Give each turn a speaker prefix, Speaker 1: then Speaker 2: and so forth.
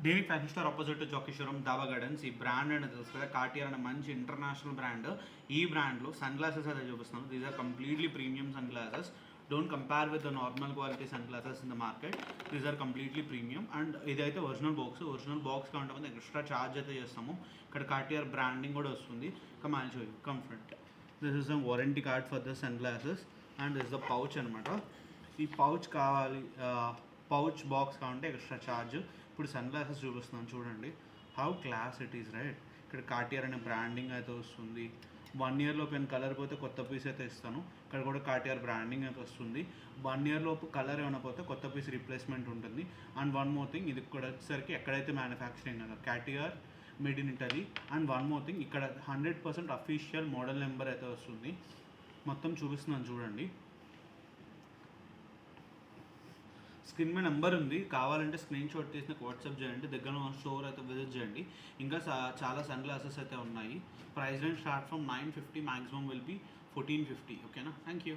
Speaker 1: డైనిక్ fashion store opposite Jockey showroom Daba Gardens. ఈ brand అనేది తెలుసు కదా, కార్టియర్ అనే మంచి ఇంటర్నేషనల్ బ్రాండ్. ఈ బ్రాండ్లో సన్ గ్లాసెస్ అయితే చూపిస్తున్నాను. These are completely premium sun glasses. Don't compare with the normal quality sun glasses in the market. These are completely premium. And ఇదైతే ఒరిజినల్ బాక్స్ కావాలంటే ఎక్స్ట్రా ఛార్జ్ అయితే చేస్తాము. ఇక్కడ కార్టియర్ బ్రాండింగ్ కూడా వస్తుంది. Comfort. This is the warranty card for the sun glasses and this the pouch అనమాట. ఈ pouch కావాలి, పౌచ్ బాక్స్ కావాలంటే ఎక్స్ట్రా ఛార్జ్. ఇప్పుడు సన్ గ్లాసెస్ చూపిస్తున్నాను చూడండి. How class it is right. ఇక్కడ కార్టియర్ అనే బ్రాండింగ్ అయితే వస్తుంది. 1 ఇయర్లో పెన్ కలర్ పోతే కొత్త పీస్ అయితే ఇస్తాను. ఇక్కడ కూడా కార్టియర్ బ్రాండింగ్ అయితే వస్తుంది. 1 ఇయర్ లోపు కలర్ ఏమైనా పోతే కొత్త పీస్ రీప్లేస్మెంట్ ఉంటుంది. అండ్ వన్ మోర్ థింగ్, ఇది కూడా వచ్చేసరికి ఎక్కడైతే మ్యానుఫ్యాక్చరింగ్ కదా Cartier made in Italy. And one more thing, ఇక్కడ 100% అఫీషియల్ మోడల్ నెంబర్ అయితే వస్తుంది. మొత్తం చూపిస్తున్నాను చూడండి. స్క్రీన్ మీద నెంబర్ ఉంది, కావాలంటే స్క్రీన్ షాట్ తీసి నాకు వాట్సాప్ చేయండి. దగ్గర స్టోర్ అయితే విజిట్ చేయండి. ఇంకా చాలా సన్ గ్లాసెస్ అయితే ఉన్నాయి. Price range start from 950, maximum will be 1450. ఓకేనా? Thank you.